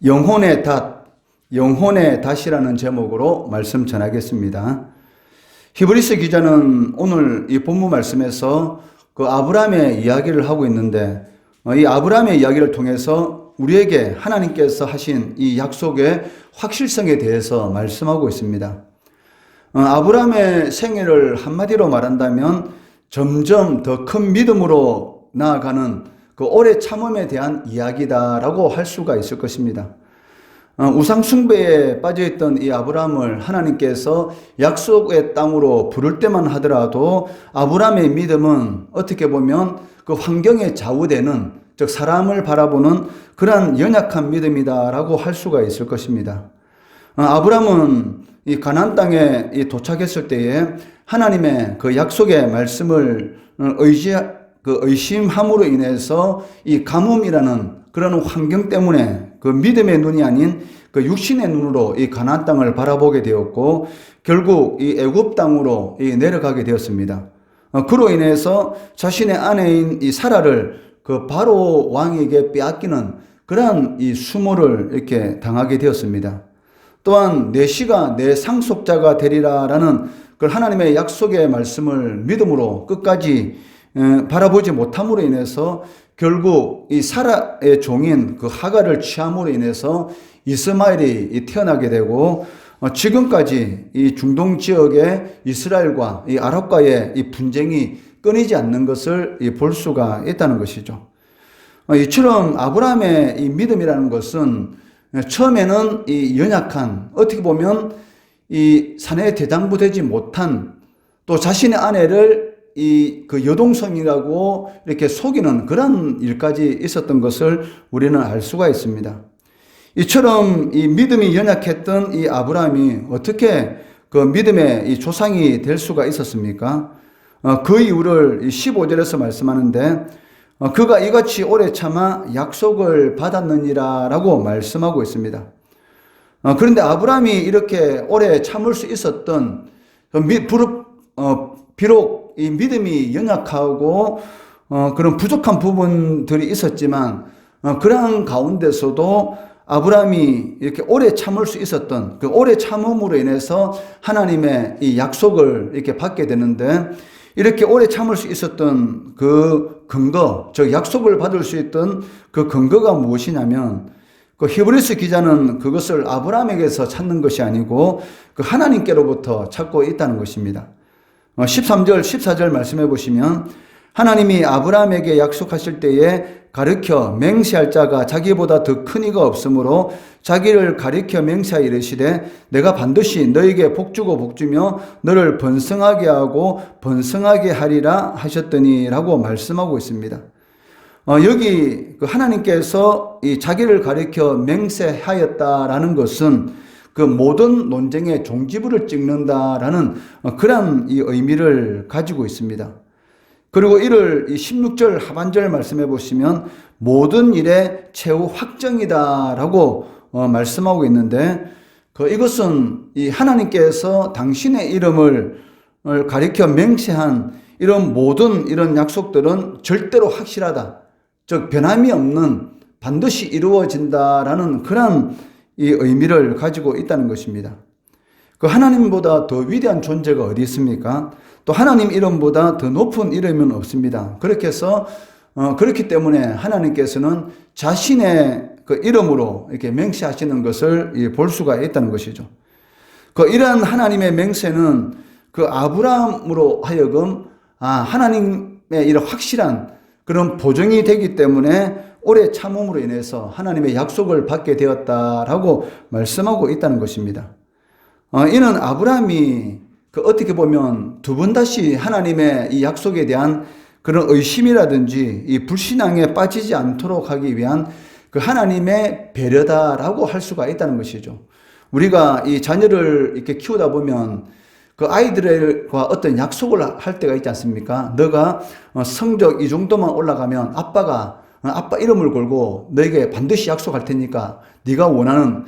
영혼의 닷, 영혼의 닷이라는 제목으로 말씀 전하겠습니다. 히브리서 기자는 오늘 이 본문 말씀에서 그 아브라함의 이야기를 하고 있는데, 이 아브라함의 이야기를 통해서 우리에게 하나님께서 하신 이 약속의 확실성에 대해서 말씀하고 있습니다. 아브라함의 생애를 한마디로 말한다면 점점 더 큰 믿음으로 나아가는 그 오래 참음에 대한 이야기다라고 할 수가 있을 것입니다. 우상 숭배에 빠져있던 이 아브라함을 하나님께서 약속의 땅으로 부를 때만 하더라도 아브라함의 믿음은 어떻게 보면 그 환경에 좌우되는, 즉 사람을 바라보는 그러한 연약한 믿음이다라고 할 수가 있을 것입니다. 아브라함은 이 가나안 땅에 도착했을 때에 하나님의 그 약속의 말씀을 의심함으로 인해서 이 가뭄이라는 그런 환경 때문에 그 믿음의 눈이 아닌 그 육신의 눈으로 이 가나안 땅을 바라보게 되었고, 결국 이 애굽 땅으로 내려가게 되었습니다. 그로 인해서 자신의 아내인 이 사라를 그 바로 왕에게 빼앗기는 그러한 이 수모를 이렇게 당하게 되었습니다. 또한 내 씨가 내 상속자가 되리라라는 그 하나님의 약속의 말씀을 믿음으로 끝까지 바라보지 못함으로 인해서 결국 이 사라의 종인 그 하갈을 취함으로 인해서 이스마엘이 태어나게 되고, 지금까지 이 중동 지역의 이스라엘과 이 아랍과의 이 분쟁이 끊이지 않는 것을 볼 수가 있다는 것이죠. 이처럼 아브라함의 이 믿음이라는 것은 처음에는 이 연약한, 어떻게 보면 이 사내의 대장부 되지 못한, 또 자신의 아내를 그 여동생이라고 이렇게 속이는 그런 일까지 있었던 것을 우리는 알 수가 있습니다. 이처럼 이 믿음이 연약했던 이 아브라함이 어떻게 그 믿음의 이 조상이 될 수가 있었습니까? 그 이유를 15절에서 말씀하는데, 그가 이같이 오래 참아 약속을 받았느니라 라고 말씀하고 있습니다. 그런데 아브라함이 이렇게 오래 참을 수 있었던, 비록 이 믿음이 연약하고 그런 부족한 부분들이 있었지만, 그러한 가운데서도 아브라함이 이렇게 오래 참을 수 있었던 그 오래 참음으로 인해서 하나님의 이 약속을 이렇게 받게 되는데, 이렇게 오래 참을 수 있었던 그 근거, 즉 약속을 받을 수 있던 그 근거가 무엇이냐면, 그 히브리서 기자는 그것을 아브라함에게서 찾는 것이 아니고 그 하나님께로부터 찾고 있다는 것입니다. 13절, 14절 말씀해 보시면, 하나님이 아브라함에게 약속하실 때에 가르쳐 맹세할 자가 자기보다 더 큰 이가 없으므로 자기를 가리켜 맹세하여 이르시되 내가 반드시 너에게 복주고 복주며 너를 번성하게 하고 번성하게 하리라 하셨더니라고 말씀하고 있습니다. 여기 하나님께서 이 자기를 가리켜 맹세하였다라는 것은 그 모든 논쟁의 종지부를 찍는다라는 그런 이 의미를 가지고 있습니다. 그리고 이를 16절 하반절 말씀해 보시면 모든 일의 최후 확정이다라고 말씀하고 있는데, 이것은 이 하나님께서 당신의 이름을 가리켜 맹세한 이런 모든 이런 약속들은 절대로 확실하다, 즉 변함이 없는, 반드시 이루어진다라는 그런 이 의미를 가지고 있다는 것입니다. 그 하나님보다 더 위대한 존재가 어디 있습니까? 또 하나님 이름보다 더 높은 이름은 없습니다. 그렇기 때문에 하나님께서는 자신의 그 이름으로 이렇게 맹세하시는 것을 볼 수가 있다는 것이죠. 이러한 하나님의 맹세는 그 아브라함으로 하여금 하나님의 이런 확실한 그런 보증이 되기 때문에 오래 참음으로 인해서 하나님의 약속을 받게 되었다라고 말씀하고 있다는 것입니다. 이는 아브라함이 어떻게 보면 두 번 다시 하나님의 이 약속에 대한 그런 의심이라든지 이 불신앙에 빠지지 않도록 하기 위한 그 하나님의 배려다라고 할 수가 있다는 것이죠. 우리가 이 자녀를 이렇게 키우다 보면 그 아이들과 어떤 약속을 할 때가 있지 않습니까? 너가 성적 이 정도만 올라가면 아빠 이름을 걸고 너에게 반드시 약속할 테니까 네가 원하는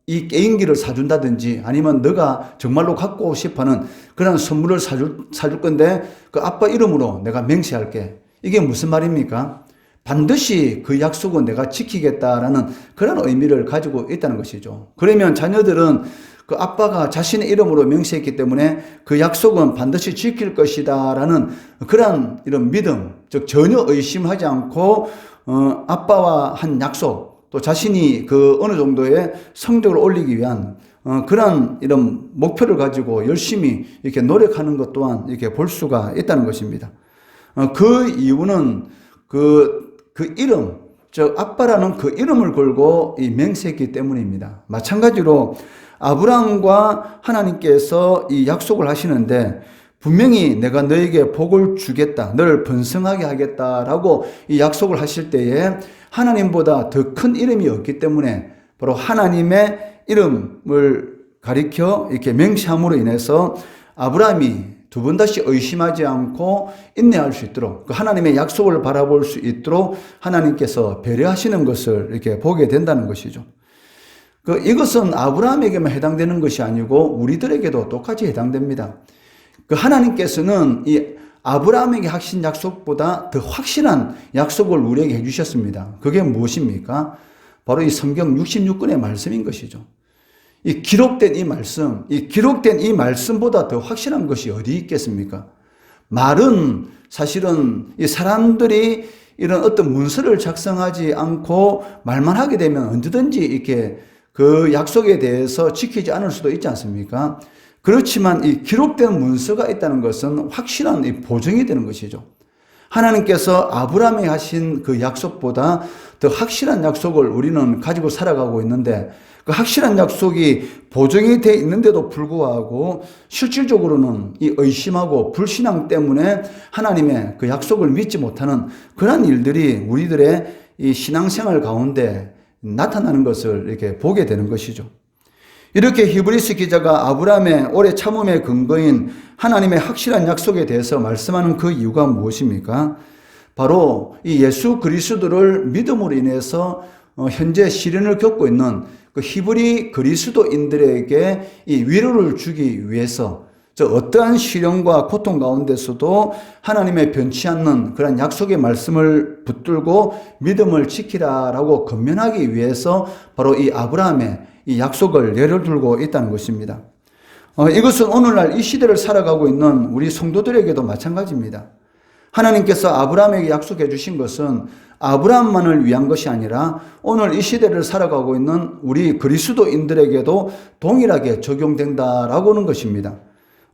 이 게임기를 사준다든지, 아니면 너가 정말로 갖고 싶어하는 그런 선물을 사줄 건데 그 아빠 이름으로 내가 맹세할게. 이게 무슨 말입니까? 반드시 그 약속은 내가 지키겠다라는 그런 의미를 가지고 있다는 것이죠. 그러면 자녀들은 그 아빠가 자신의 이름으로 명세했기 때문에 그 약속은 반드시 지킬 것이다라는 그런 이런 믿음, 즉 전혀 의심하지 않고 아빠와 한 약속, 또 자신이 그 어느 정도의 성적을 올리기 위한 그런 이런 목표를 가지고 열심히 이렇게 노력하는 것 또한 이렇게 볼 수가 있다는 것입니다. 그 이유는 그 이름, 즉 아빠라는 그 이름을 걸고 이 맹세했기 때문입니다. 마찬가지로 아브라함과 하나님께서 이 약속을 하시는데 분명히 내가 너에게 복을 주겠다, 너를 번성하게 하겠다라고 이 약속을 하실 때에 하나님보다 더 큰 이름이 없기 때문에 바로 하나님의 이름을 가리켜 이렇게 맹세함으로 인해서 아브라함이 두 번 다시 의심하지 않고 인내할 수 있도록 그 하나님의 약속을 바라볼 수 있도록 하나님께서 배려하시는 것을 이렇게 보게 된다는 것이죠. 이것은 아브라함에게만 해당되는 것이 아니고 우리들에게도 똑같이 해당됩니다. 하나님께서는 이 아브라함에게 하신 약속보다 더 확실한 약속을 우리에게 해주셨습니다. 그게 무엇입니까? 바로 이 성경 66권의 말씀인 것이죠. 이 기록된 이 말씀보다 더 확실한 것이 어디 있겠습니까? 말은 사실은 이 사람들이 이런 어떤 문서를 작성하지 않고 말만 하게 되면 언제든지 이렇게 그 약속에 대해서 지키지 않을 수도 있지 않습니까? 그렇지만 이 기록된 문서가 있다는 것은 확실한 이 보증이 되는 것이죠. 하나님께서 아브라함에 하신 그 약속보다 더 확실한 약속을 우리는 가지고 살아가고 있는데 그 확실한 약속이 보증이 되어 있는데도 불구하고 실질적으로는 이 의심하고 불신앙 때문에 하나님의 그 약속을 믿지 못하는 그런 일들이 우리들의 이 신앙생활 가운데 나타나는 것을 이렇게 보게 되는 것이죠. 이렇게 히브리서 기자가 아브라함의 오래 참음의 근거인 하나님의 확실한 약속에 대해서 말씀하는 그 이유가 무엇입니까? 바로 이 예수 그리스도를 믿음으로 인해서 현재 시련을 겪고 있는 그 히브리 그리스도인들에게 이 위로를 주기 위해서 어떠한 시련과 고통 가운데서도 하나님의 변치 않는 그런 약속의 말씀을 붙들고 믿음을 지키라라고 권면하기 위해서 바로 이 아브라함의 이 약속을 예를 들고 있다는 것입니다. 이것은 오늘날 이 시대를 살아가고 있는 우리 성도들에게도 마찬가지입니다. 하나님께서 아브라함에게 약속해 주신 것은 아브라함만을 위한 것이 아니라 오늘 이 시대를 살아가고 있는 우리 그리스도인들에게도 동일하게 적용된다라고 하는 것입니다.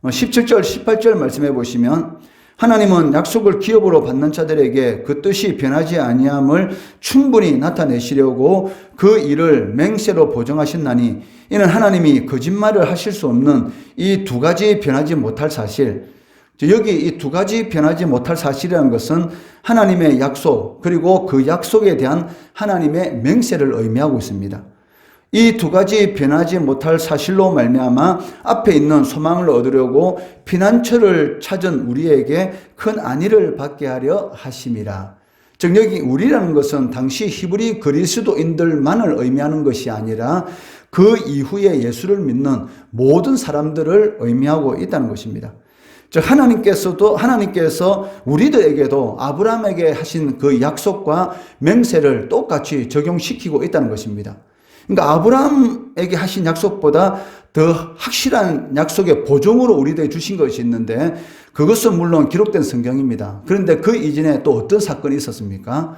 17절, 18절 말씀해 보시면 하나님은 약속을 기업으로 받는 자들에게 그 뜻이 변하지 아니함을 충분히 나타내시려고 그 일을 맹세로 보정하셨나니 이는 하나님이 거짓말을 하실 수 없는 이 두 가지 변하지 못할 사실, 여기 이 두 가지 변하지 못할 사실이라는 것은 하나님의 약속 그리고 그 약속에 대한 하나님의 맹세를 의미하고 있습니다. 이 두 가지 변하지 못할 사실로 말미암아 앞에 있는 소망을 얻으려고 피난처를 찾은 우리에게 큰 안위를 받게 하려 하심이라. 즉 여기 우리라는 것은 당시 히브리 그리스도인들만을 의미하는 것이 아니라 그 이후에 예수를 믿는 모든 사람들을 의미하고 있다는 것입니다. 즉 하나님께서 우리들에게도 아브라함에게 하신 그 약속과 맹세를 똑같이 적용시키고 있다는 것입니다. 그러니까 아브라함에게 하신 약속보다 더 확실한 약속의 보증으로 우리들에게 주신 것이 있는데 그것은 물론 기록된 성경입니다. 그런데 그 이전에 또 어떤 사건이 있었습니까?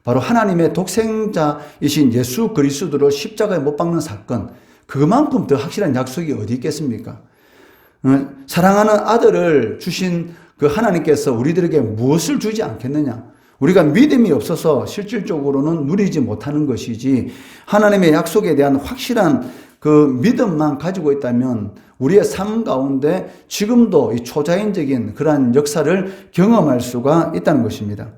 바로 하나님의 독생자이신 예수 그리스도를 십자가에 못 박는 사건. 그만큼 더 확실한 약속이 어디 있겠습니까? 사랑하는 아들을 주신 그 하나님께서 우리들에게 무엇을 주지 않겠느냐? 우리가 믿음이 없어서 실질적으로는 누리지 못하는 것이지 하나님의 약속에 대한 확실한 그 믿음만 가지고 있다면 우리의 삶 가운데 지금도 이 초자연적인 그러한 역사를 경험할 수가 있다는 것입니다.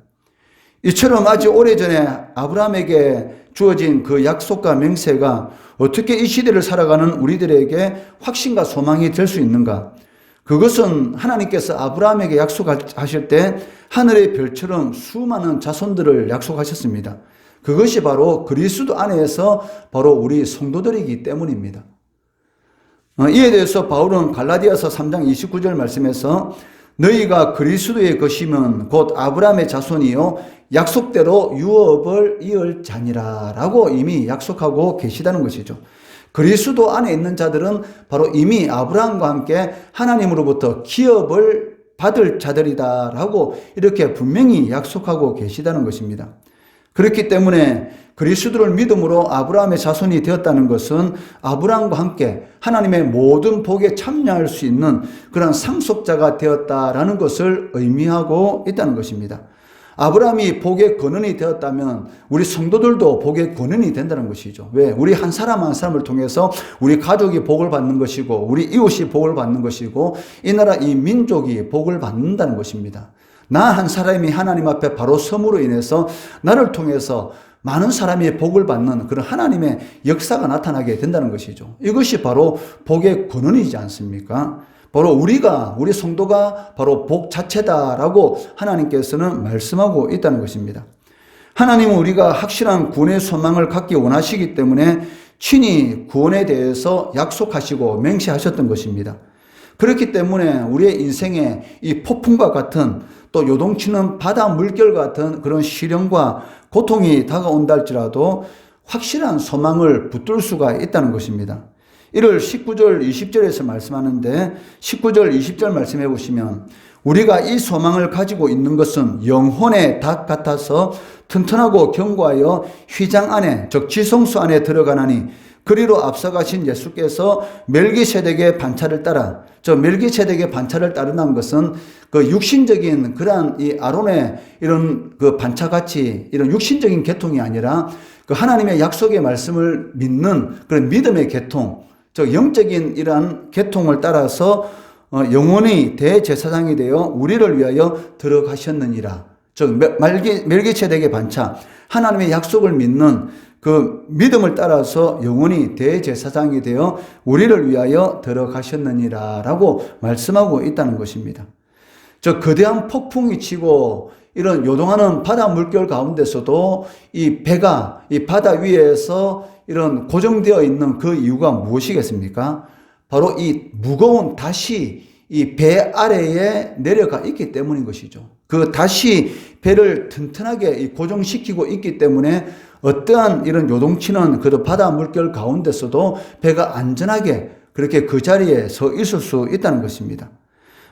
이처럼 아주 오래전에 아브라함에게 주어진 그 약속과 맹세가 어떻게 이 시대를 살아가는 우리들에게 확신과 소망이 될 수 있는가? 그것은 하나님께서 아브라함에게 약속하실 때 하늘의 별처럼 수많은 자손들을 약속하셨습니다. 그것이 바로 그리스도 안에서 바로 우리 성도들이기 때문입니다. 이에 대해서 바울은 갈라디아서 3장 29절 말씀에서 너희가 그리스도의 것이면 곧 아브라함의 자손이요 약속대로 유업을 이을 자니라라고 이미 약속하고 계시다는 것이죠. 그리스도 안에 있는 자들은 바로 이미 아브라함과 함께 하나님으로부터 기업을 받을 자들이다라고 이렇게 분명히 약속하고 계시다는 것입니다. 그렇기 때문에 그리스도를 믿음으로 아브라함의 자손이 되었다는 것은 아브라함과 함께 하나님의 모든 복에 참여할 수 있는 그런 상속자가 되었다라는 것을 의미하고 있다는 것입니다. 아브라함이 복의 근원이 되었다면 우리 성도들도 복의 근원이 된다는 것이죠. 왜? 우리 한 사람 한 사람을 통해서 우리 가족이 복을 받는 것이고 우리 이웃이 복을 받는 것이고 이 나라 이 민족이 복을 받는다는 것입니다. 나 한 사람이 하나님 앞에 바로 섬으로 인해서 나를 통해서 많은 사람이 복을 받는 그런 하나님의 역사가 나타나게 된다는 것이죠. 이것이 바로 복의 근원이지 않습니까? 바로 우리 성도가 바로 복 자체다라고 하나님께서는 말씀하고 있다는 것입니다. 하나님은 우리가 확실한 구원의 소망을 갖기 원하시기 때문에 친히 구원에 대해서 약속하시고 맹세하셨던 것입니다. 그렇기 때문에 우리의 인생에 이 폭풍과 같은 또 요동치는 바다 물결 같은 그런 시련과 고통이 다가온다 할지라도 확실한 소망을 붙들 수가 있다는 것입니다. 이를 19절 20절에서 말씀하는데 19절 20절 말씀해 보시면 우리가 이 소망을 가지고 있는 것은 영혼의 닭 같아서 튼튼하고 견고하여 휘장 안에 즉 지성소 안에 들어가나니 그리로 앞서가신 예수께서 멜기세덱의 반차를 따라 저 멜기세덱의 반차를 따른다는 것은 그 육신적인 그러한 이 아론의 이런 그 반차같이 이런 육신적인 계통이 아니라 그 하나님의 약속의 말씀을 믿는 그런 믿음의 계통 즉 영적인 이러한 계통을 따라서 영원히 대제사장이 되어 우리를 위하여 들어가셨느니라. 즉 멜기세덱의 반차 하나님의 약속을 믿는 그 믿음을 따라서 영원히 대제사장이 되어 우리를 위하여 들어가셨느니라 라고 말씀하고 있다는 것입니다. 저 거대한 폭풍이 치고 이런 요동하는 바다 물결 가운데서도 이 배가 이 바다 위에서 이런 고정되어 있는 그 이유가 무엇이겠습니까? 바로 이 무거운 닷이 이 배 아래에 내려가 있기 때문인 것이죠. 그 닷이 배를 튼튼하게 고정시키고 있기 때문에 어떠한 이런 요동치는 그 바다 물결 가운데서도 배가 안전하게 그렇게 그 자리에 서 있을 수 있다는 것입니다.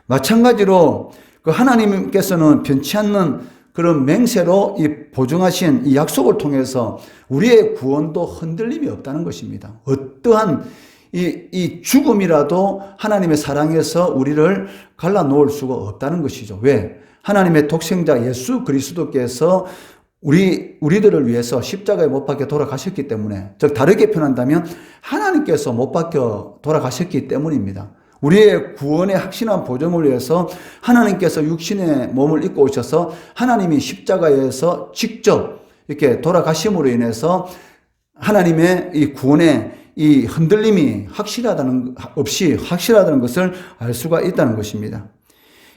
마찬가지로 그 하나님께서는 변치 않는 그런 맹세로 이 보증하신 이 약속을 통해서 우리의 구원도 흔들림이 없다는 것입니다. 어떠한 이 죽음이라도 하나님의 사랑에서 우리를 갈라놓을 수가 없다는 것이죠. 왜? 하나님의 독생자 예수 그리스도께서 우리들을 위해서 십자가에 못 박혀 돌아가셨기 때문에, 즉 다르게 표현한다면 하나님께서 못 박혀 돌아가셨기 때문입니다. 우리의 구원의 확신한 보증을 위해서 하나님께서 육신의 몸을 입고 오셔서 하나님이 십자가에서 직접 이렇게 돌아가심으로 인해서 하나님의 이 구원의 이 흔들림이 없이 확실하다는 것을 알 수가 있다는 것입니다.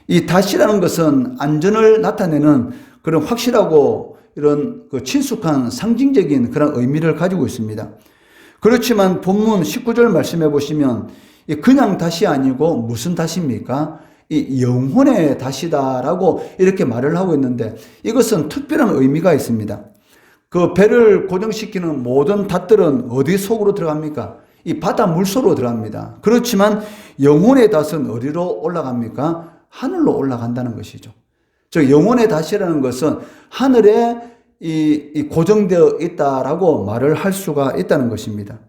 이 닷이라는 것은 안전을 나타내는 그런 확실하고 이런 그 친숙한 상징적인 그런 의미를 가지고 있습니다. 그렇지만 본문 19절 말씀해 보시면 그냥 닷이 아니고 무슨 닷입니까? 이 영혼의 닷이다라고 이렇게 말을 하고 있는데 이것은 특별한 의미가 있습니다. 그 배를 고정시키는 모든 닷들은 어디 속으로 들어갑니까? 이 바다 물속으로 들어갑니다. 그렇지만 영혼의 닷은 어디로 올라갑니까? 하늘로 올라간다는 것이죠. 즉 영혼의 닷이라는 것은 하늘에 이 고정되어 있다라고 말을 할 수가 있다는 것입니다.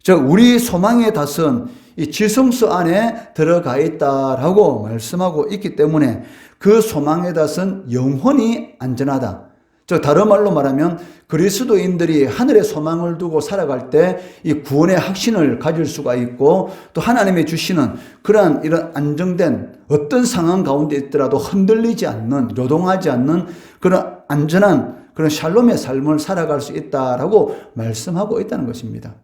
즉 우리 소망의 닷은 이 지성소 안에 들어가 있다라고 말씀하고 있기 때문에 그 소망의 닷은 영원히 안전하다. 즉 다른 말로 말하면 그리스도인들이 하늘의 소망을 두고 살아갈 때 이 구원의 확신을 가질 수가 있고 또 하나님이 주시는 그러한 이런 안정된 어떤 상황 가운데 있더라도 흔들리지 않는 요동하지 않는 그런 안전한 그런 샬롬의 삶을 살아갈 수 있다라고 말씀하고 있다는 것입니다.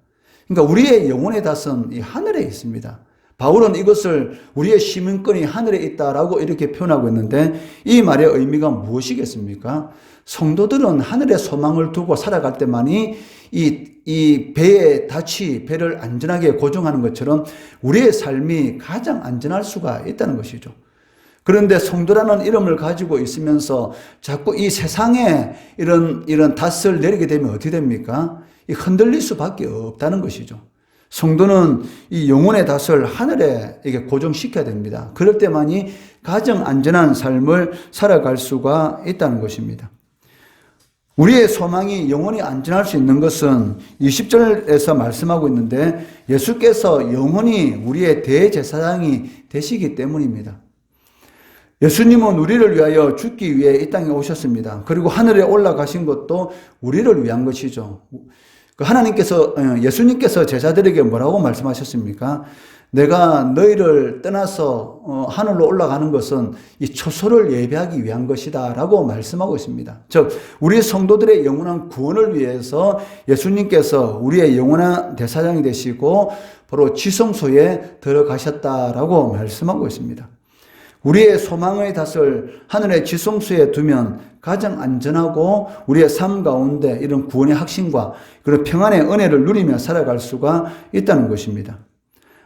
그러니까 우리의 영혼의 닷은 이 하늘에 있습니다. 바울은 이것을 우리의 시민권이 하늘에 있다라고 이렇게 표현하고 있는데 이 말의 의미가 무엇이겠습니까? 성도들은 하늘의 소망을 두고 살아갈 때만이 이 배의 닻이 배를 안전하게 고정하는 것처럼 우리의 삶이 가장 안전할 수가 있다는 것이죠. 그런데 성도라는 이름을 가지고 있으면서 자꾸 이 세상에 이런 닷을 내리게 되면 어떻게 됩니까? 흔들릴 수밖에 없다는 것이죠. 성도는 이 영혼의 닷을 하늘에 이게 고정시켜야 됩니다. 그럴 때만이 가장 안전한 삶을 살아갈 수가 있다는 것입니다. 우리의 소망이 영원히 안전할 수 있는 것은 20절에서 말씀하고 있는데 예수께서 영원히 우리의 대제사장이 되시기 때문입니다. 예수님은 우리를 위하여 죽기 위해 이 땅에 오셨습니다. 그리고 하늘에 올라가신 것도 우리를 위한 것이죠. 예수님께서 제자들에게 뭐라고 말씀하셨습니까? 내가 너희를 떠나서 하늘로 올라가는 것은 이 초소를 예배하기 위한 것이다 라고 말씀하고 있습니다. 즉 우리 성도들의 영원한 구원을 위해서 예수님께서 우리의 영원한 대사장이 되시고 바로 지성소에 들어가셨다라고 말씀하고 있습니다. 우리의 소망의 닷을 하늘의 지성소에 두면 가장 안전하고 우리의 삶 가운데 이런 구원의 확신과 그런 평안의 은혜를 누리며 살아갈 수가 있다는 것입니다.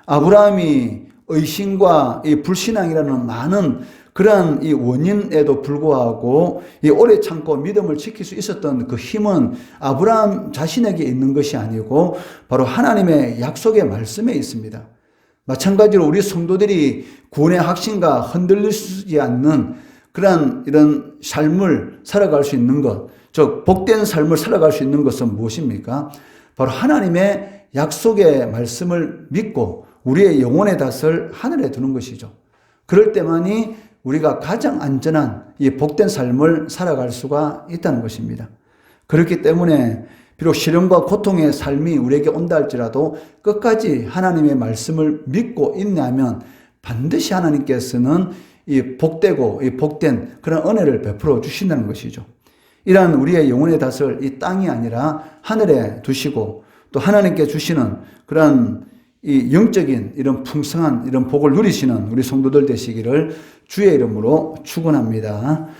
아브라함이 의심과 이 불신앙이라는 많은 그러한 이 원인에도 불구하고 이 오래 참고 믿음을 지킬 수 있었던 그 힘은 아브라함 자신에게 있는 것이 아니고 바로 하나님의 약속의 말씀에 있습니다. 마찬가지로 우리 성도들이 구원의 확신과 흔들리지 않는 그러한 이런 삶을 살아갈 수 있는 것, 즉 복된 삶을 살아갈 수 있는 것은 무엇입니까? 바로 하나님의 약속의 말씀을 믿고 우리의 영혼의 닷을 하늘에 두는 것이죠. 그럴 때만이 우리가 가장 안전한 이 복된 삶을 살아갈 수가 있다는 것입니다. 그렇기 때문에 비록 시련과 고통의 삶이 우리에게 온다 할지라도 끝까지 하나님의 말씀을 믿고 인내하면 반드시 하나님께서는 이 복되고 이 복된 그런 은혜를 베풀어 주신다는 것이죠. 이러한 우리의 영혼의 닷을 이 땅이 아니라 하늘에 두시고 또 하나님께 주시는 그런 이 영적인 이런 풍성한 이런 복을 누리시는 우리 성도들 되시기를 주의 이름으로 축원합니다.